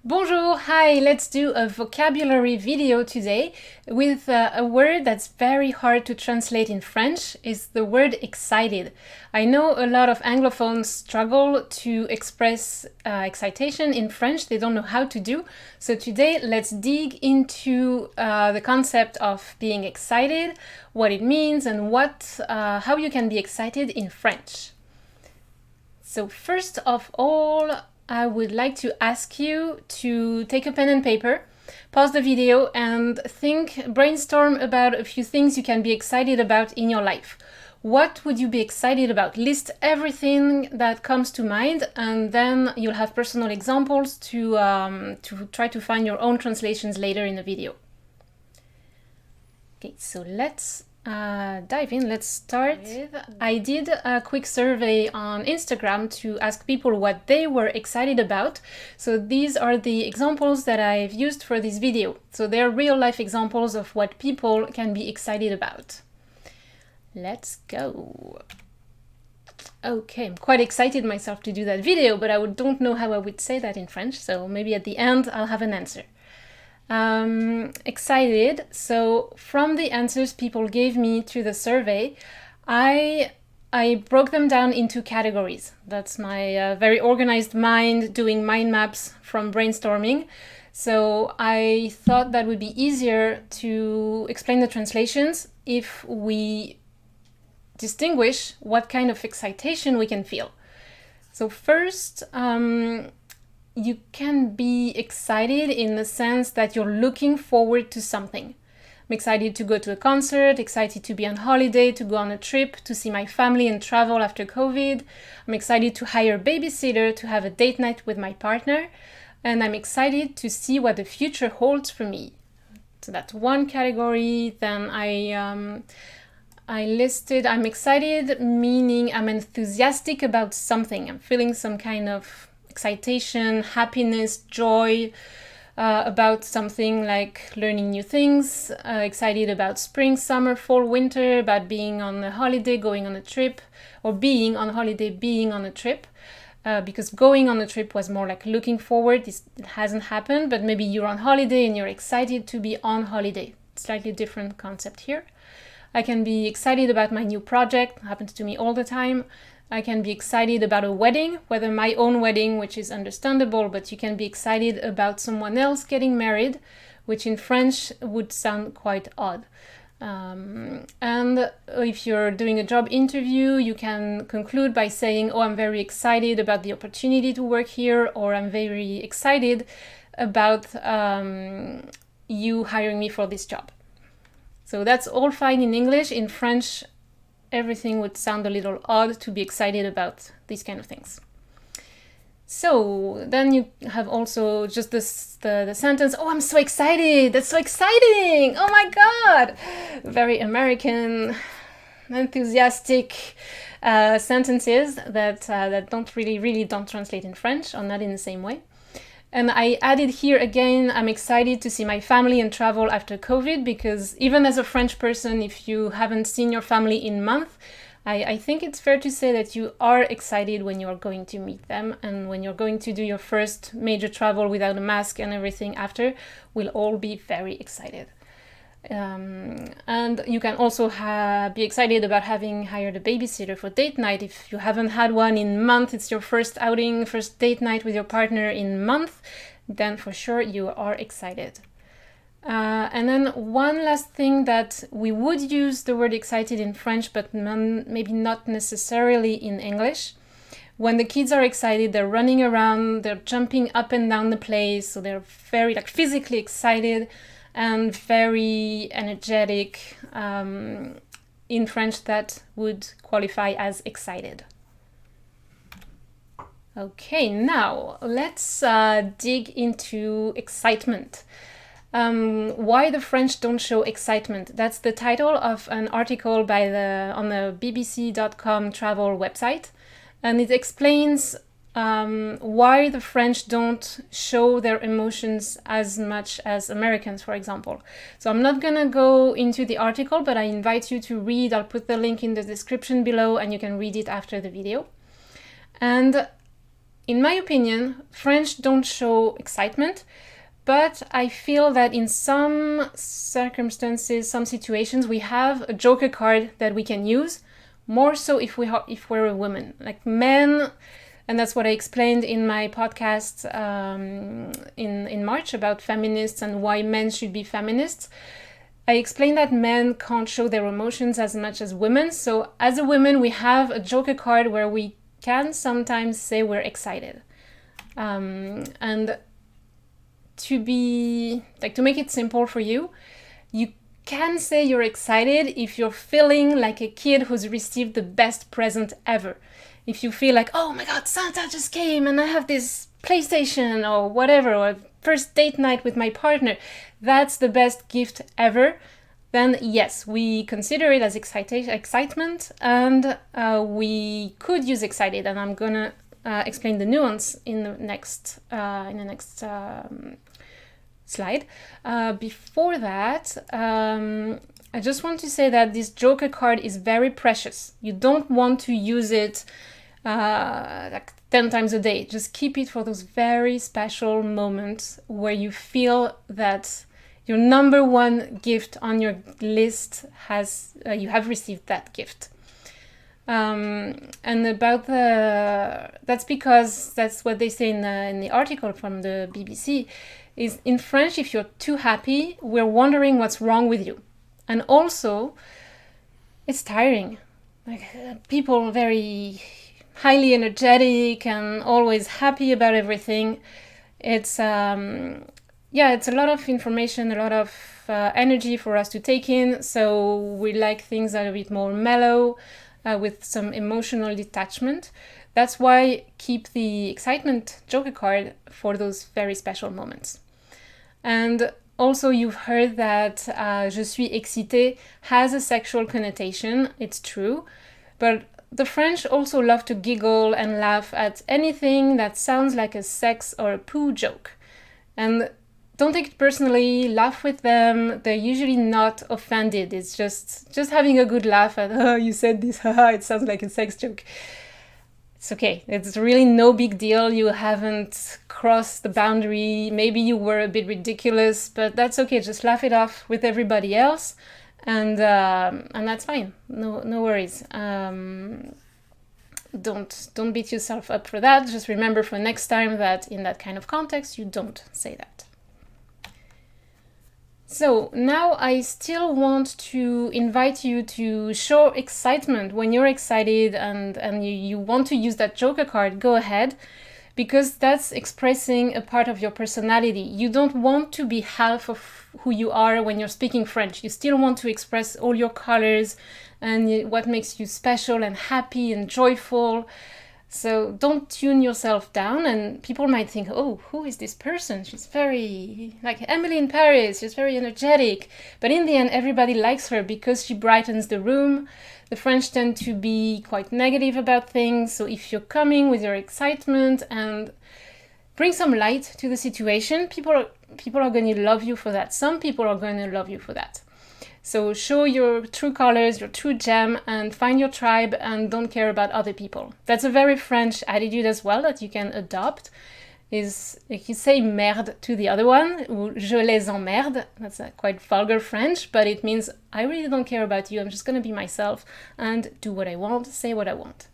Bonjour, hi, let's do a vocabulary video today with a word that's very hard to translate in French. Is the word excited. I know a lot of Anglophones struggle to express excitation in French. They don't know how to do. So today let's dig into the concept of being excited, what it means, and how you can be excited in French. So first of all, I would like to ask you to take a pen and paper, pause the video and brainstorm about a few things you can be excited about in your life. What would you be excited about? List everything that comes to mind, and then you'll have personal examples to try to find your own translations later in the video. Okay, so let's dive in. Let's start with, I did a quick survey on Instagram to ask people what they were excited about. So these are the examples that I've used for this video. So they're real life examples of what people can be excited about. Let's go. Okay, I'm quite excited myself to do that video, but I don't know how I would say that in French, so maybe at the end I'll have an answer. Excited. So from the answers people gave me to the survey, I broke them down into categories. That's my very organized mind doing mind maps from brainstorming. So I thought that would be easier to explain the translations if we distinguish what kind of excitation we can feel. So first, you can be excited in the sense that you're looking forward to something. I'm excited to go to a concert, excited to be on holiday, to go on a trip, to see my family and travel after COVID. I'm excited to hire a babysitter, to have a date night with my partner. And I'm excited to see what the future holds for me. So that's one category. Then I listed, I'm excited, meaning I'm enthusiastic about something. I'm feeling some kind of excitation, happiness, joy about something like learning new things, excited about spring, summer, fall, winter, about being on a holiday, going on a trip, or being on holiday, being on a trip. Because going on a trip was more like looking forward. It hasn't happened, but maybe you're on holiday and you're excited to be on holiday. Slightly different concept here. I can be excited about my new project. It happens to me all the time. I can be excited about a wedding, whether my own wedding, which is understandable, but you can be excited about someone else getting married, which in French would sound quite odd. And if you're doing a job interview, you can conclude by saying, oh, I'm very excited about the opportunity to work here, or I'm very excited about you hiring me for this job. So that's all fine in English. In French, everything would sound a little odd to be excited about these kind of things. So then you have also just the sentence, oh, I'm so excited, that's so exciting, oh my God. Very American, enthusiastic sentences that don't really don't translate in French, or not in the same way. And I added here again, I'm excited to see my family and travel after COVID, because even as a French person, if you haven't seen your family in months, I think it's fair to say that you are excited when you're going to meet them, and when you're going to do your first major travel without a mask and everything after, we'll all be very excited. And you can also be excited about having hired a babysitter for date night. If you haven't had one in months, it's your first outing, first date night with your partner in months, then for sure you are excited. And then one last thing, that we would use the word excited in French, but maybe not necessarily in English. When the kids are excited, they're running around, they're jumping up and down the place, so they're very physically excited and very energetic. In French, that would qualify as excited. Okay, now let's dig into excitement. Why the French don't show excitement. That's the title of an article on the bbc.com travel website, and it explains why the French don't show their emotions as much as Americans, for example. So I'm not gonna go into the article, but I invite you to read. I'll put the link in the description below and you can read it after the video. And in my opinion, French don't show excitement, but I feel that in some circumstances, some situations, we have a joker card that we can use, more so if we're a woman. Like men, and that's what I explained in my podcast in March about feminists and why men should be feminists. I explained that men can't show their emotions as much as women. So as a woman, we have a joker card where we can sometimes say we're excited. And to make it simple for you, you can say you're excited if you're feeling like a kid who's received the best present ever. If you feel like, oh my God, Santa just came and I have this PlayStation or whatever, or first date night with my partner, that's the best gift ever, then yes, we consider it as excitement, and we could use excited, and I'm gonna explain the nuance in the next slide. Before that, I just want to say that this joker card is very precious. You don't want to use it like 10 times a day. Just keep it for those very special moments where you feel that your number one gift on your list has you have received that gift. And about that's because that's what they say in the article from the BBC, is in French, if you're too happy, we're wondering what's wrong with you. And also, it's tiring. Like people very highly energetic and always happy about everything. It's it's a lot of information, a lot of energy for us to take in. So we like things that are a bit more mellow, with some emotional detachment. That's why keep the excitement joker card for those very special moments. And also you've heard that je suis excitée has a sexual connotation. It's true. But the French also love to giggle and laugh at anything that sounds like a sex or a poo joke. And don't take it personally, laugh with them. They're usually not offended. It's just having a good laugh at, oh, you said this, haha, it sounds like a sex joke. It's okay. It's really no big deal. You haven't crossed the boundary. Maybe you were a bit ridiculous, but that's okay. Just laugh it off with everybody else, and that's fine. No worries. Don't beat yourself up for that. Just remember for next time that in that kind of context, you don't say that. So now I still want to invite you to show excitement when you're excited and you want to use that joker card, go ahead, because that's expressing a part of your personality. You don't want to be half of who you are when you're speaking French. You still want to express all your colors and what makes you special and happy and joyful. So don't tune yourself down, and people might think, oh, who is this person? She's very, like Emily in Paris, she's very energetic. But in the end, everybody likes her because she brightens the room. The French tend to be quite negative about things. So if you're coming with your excitement and bring some light to the situation, people are going to love you for that. Some people are going to love you for that. So show your true colors, your true gem, and find your tribe and don't care about other people. That's a very French attitude as well that you can adopt. Is if you say merde to the other one, ou je les emmerde, that's a quite vulgar French, but it means I really don't care about you, I'm just going to be myself and do what I want, say what I want.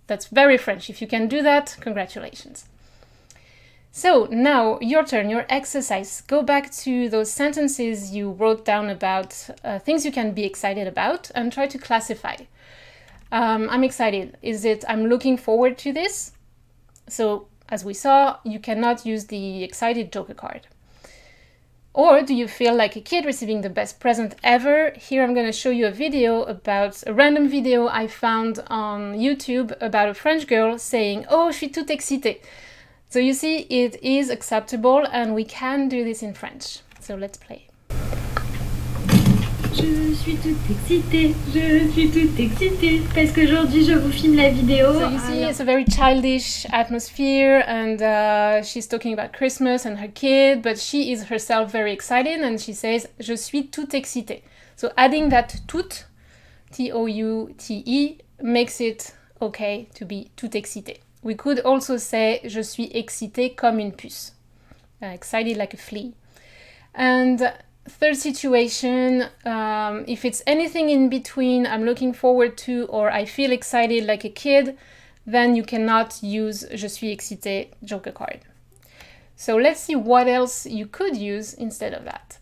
That's very French. If you can do that, congratulations. So now your turn, your exercise. Go back to those sentences you wrote down about things you can be excited about and try to classify. I'm excited. Is it I'm looking forward to this? So as we saw, you cannot use the excited joker card. Or do you feel like a kid receiving the best present ever? Here I'm going to show you a random video I found on YouTube about a French girl saying, oh, je suis toute excitée. So you see, it is acceptable and we can do this in French. So let's play. Je suis toute excitée parce qu'aujourd'hui je vous filme la vidéo. So you see, it's a very childish atmosphere and she's talking about Christmas and her kid, but she is herself very excited and she says, je suis toute excitée. So adding that toute, T-O-U-T-E, makes it okay to be toute excitée. We could also say je suis excitée comme une puce. Excited like a flea. And third situation, if it's anything in between I'm looking forward to or I feel excited like a kid, then you cannot use je suis excitée joker card. So let's see what else you could use instead of that.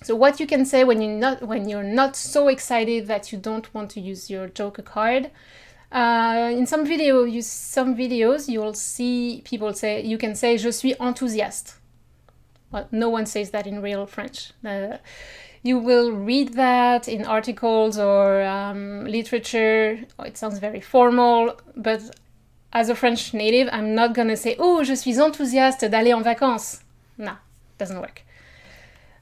So what you can say when you're not so excited that you don't want to use your joker card. In some videos, you'll see people say, you can say je suis enthousiaste. Well, no one says that in real French. You will read that in articles or literature. Oh, it sounds very formal, but as a French native, I'm not gonna say, oh, je suis enthousiaste d'aller en vacances. No, doesn't work.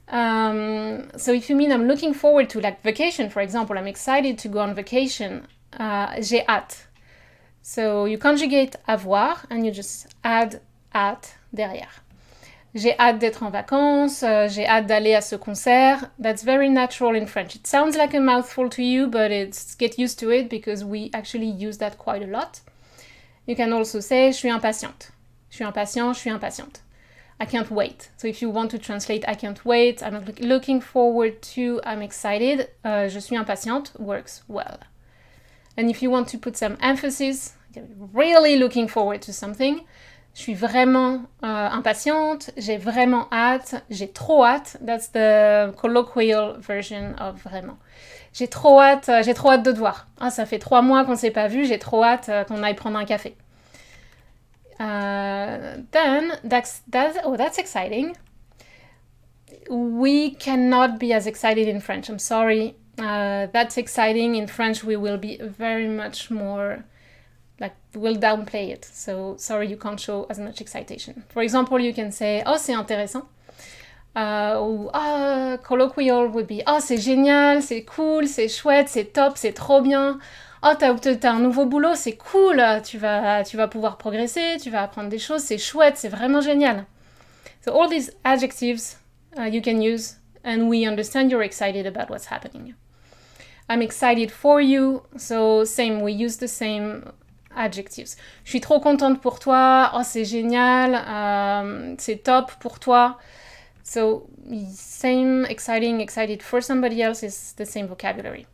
So if you mean I'm looking forward to like vacation, for example, I'm excited to go on vacation, j'ai hâte. So you conjugate avoir and you just add hâte derrière. J'ai hâte d'être en vacances, j'ai hâte d'aller à ce concert. That's very natural in French. It sounds like a mouthful to you, but get used to it because we actually use that quite a lot. You can also say je suis impatiente. Je suis impatient, je suis impatiente. I can't wait. So if you want to translate I can't wait, I'm looking forward to, I'm excited, je suis impatiente works well. And if you want to put some emphasis, really looking forward to something, je suis vraiment impatiente, j'ai vraiment hâte, j'ai trop hâte. That's the colloquial version of vraiment. J'ai trop hâte de te voir. Ah, ça fait 3 mois qu'on ne s'est pas vu, j'ai trop hâte qu'on aille prendre un café. Then that's exciting. We cannot be as excited in French. I'm sorry. That's exciting. In French, we will be very much more like we'll downplay it. So sorry, you can't show as much excitation. For example, you can say oh c'est intéressant. Ou colloquial would be oh c'est génial, c'est cool, c'est chouette, c'est top, c'est trop bien. Oh, t'as un nouveau boulot, c'est cool, tu vas pouvoir progresser, tu vas apprendre des choses, c'est chouette, c'est vraiment génial. So all these adjectives you can use and we understand you're excited about what's happening. I'm excited for you, so same, we use the same adjectives. Je suis trop contente pour toi, oh c'est génial, c'est top pour toi. So same, exciting, excited for somebody else is the same vocabulary.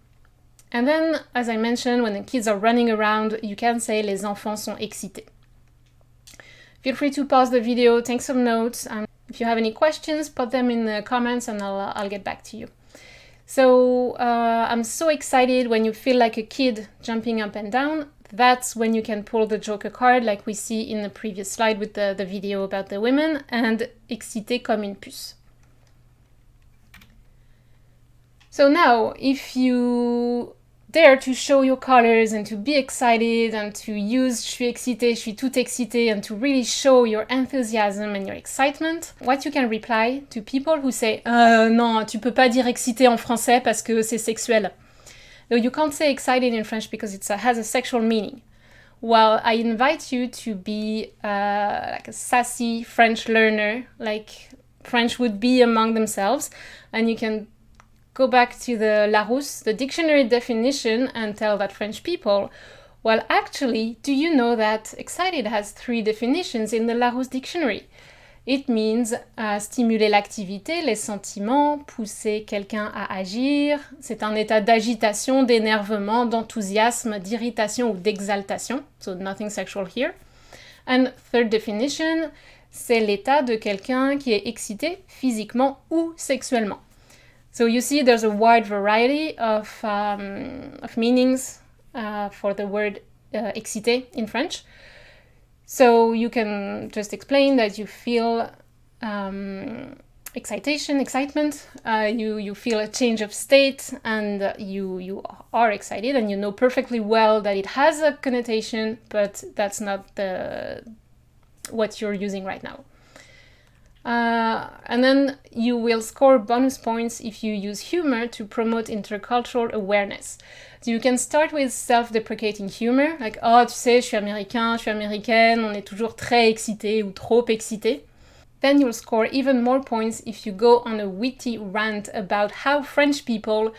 And then, as I mentioned, when the kids are running around, you can say les enfants sont excités. Feel free to pause the video, take some notes. If you have any questions, put them in the comments and I'll get back to you. So I'm so excited when you feel like a kid jumping up and down. That's when you can pull the joker card like we see in the previous slide with the video about the women and excité comme une puce. So now, if you dare to show your colors and to be excited and to use je suis excitée, je suis toute excitée and to really show your enthusiasm and your excitement, what you can reply to people who say non, tu peux pas dire excité en français parce que c'est sexuel. No, you can't say excited in French because it has a sexual meaning. Well, I invite you to be like a sassy French learner, like French would be among themselves, and you can go back to the Larousse, the dictionary definition, and tell that French people, well, actually, do you know that excited has 3 definitions in the Larousse dictionary? It means stimuler l'activité, les sentiments, pousser quelqu'un à agir. C'est un état d'agitation, d'énervement, d'enthousiasme, d'irritation ou d'exaltation. So nothing sexual here. And third definition, c'est l'état de quelqu'un qui est excité physiquement ou sexuellement. So you see there's a wide variety of meanings for the word excité in French. So you can just explain that you feel excitement, you feel a change of state and you are excited and you know perfectly well that it has a connotation, but that's not what you're using right now. And then you will score bonus points if you use humor to promote intercultural awareness. So you can start with self-deprecating humor, like « Oh, tu sais, je suis américain, je suis américaine, on est toujours très excité ou trop excité. » Then you'll score even more points if you go on a witty rant about how French people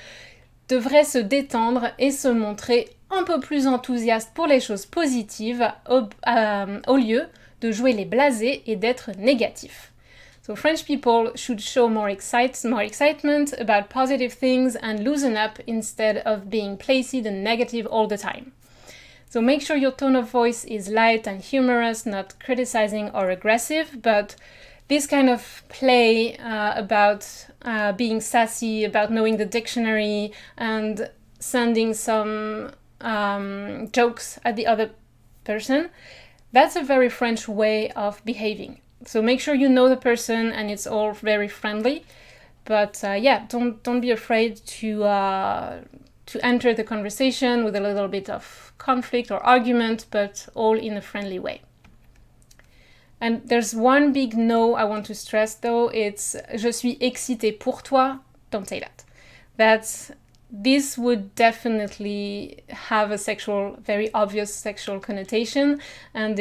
devraient se détendre et se montrer un peu plus enthousiaste pour les choses positives au lieu de jouer les blasés et d'être négatifs. So French people should show more excitement about positive things and loosen up instead of being placid and negative all the time. So make sure your tone of voice is light and humorous, not criticizing or aggressive, but this kind of play about being sassy, about knowing the dictionary and sending some jokes at the other person, that's a very French way of behaving. So make sure you know the person and it's all very friendly. But don't be afraid to enter the conversation with a little bit of conflict or argument, but all in a friendly way. And there's one big no I want to stress though, it's je suis excitée pour toi, don't say that. This would definitely have a very obvious sexual connotation, and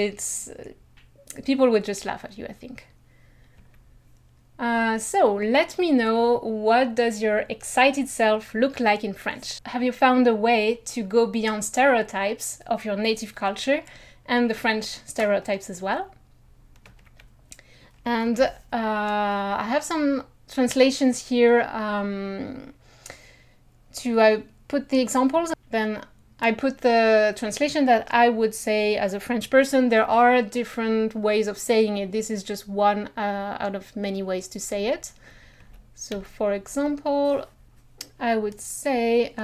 people would just laugh at you, I think. So let me know, what does your excited self look like in French? Have you found a way to go beyond stereotypes of your native culture and the French stereotypes as well? And I have some translations here I put the examples, then I put the translation that I would say as a French person. There are different ways of saying it. This is just one out of many ways to say it. So for example, I would say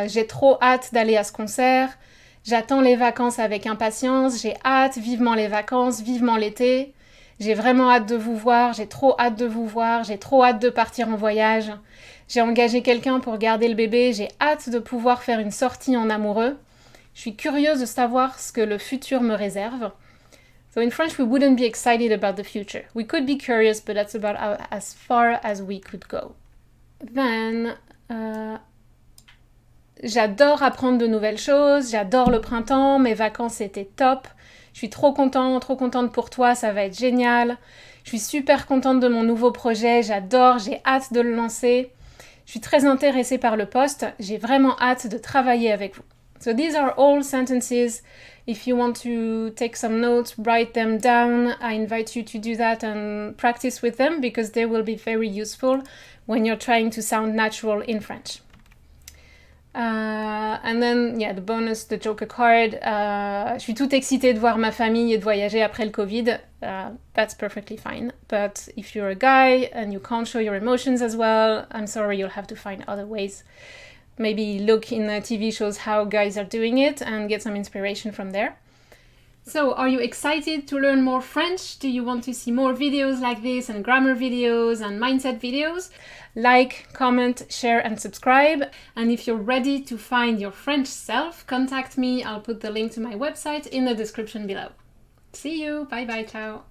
j'ai trop hâte d'aller à ce concert. J'attends les vacances avec impatience. J'ai hâte, vivement les vacances, vivement l'été. J'ai vraiment hâte de vous voir. J'ai trop hâte de vous voir. J'ai trop hâte de partir en voyage. J'ai engagé quelqu'un pour garder le bébé, j'ai hâte de pouvoir faire une sortie en amoureux. Je suis curieuse de savoir ce que le futur me réserve. So in French, we wouldn't be excited about the future. We could be curious, but that's about as far as we could go. Then, j'adore apprendre de nouvelles choses, j'adore le printemps, mes vacances étaient top. Je suis trop contente pour toi, ça va être génial. Je suis super contente de mon nouveau projet, j'adore, j'ai hâte de le lancer. Je suis très intéressée par le poste, j'ai vraiment hâte de travailler avec vous. So these are all sentences. If you want to take some notes, write them down. I invite you to do that and practice with them because they will be very useful when you're trying to sound natural in French. And then, the bonus, the joker card. Je suis toute excitée de voir ma famille et de voyager après le Covid. That's perfectly fine. But if you're a guy and you can't show your emotions as well, I'm sorry, you'll have to find other ways. Maybe look in TV shows how guys are doing it and get some inspiration from there. So, are you excited to learn more French? Do you want to see more videos like this and grammar videos and mindset videos? Like, comment, share and subscribe. And if you're ready to find your French self, contact me. I'll put the link to my website in the description below. See you. Bye bye. Ciao.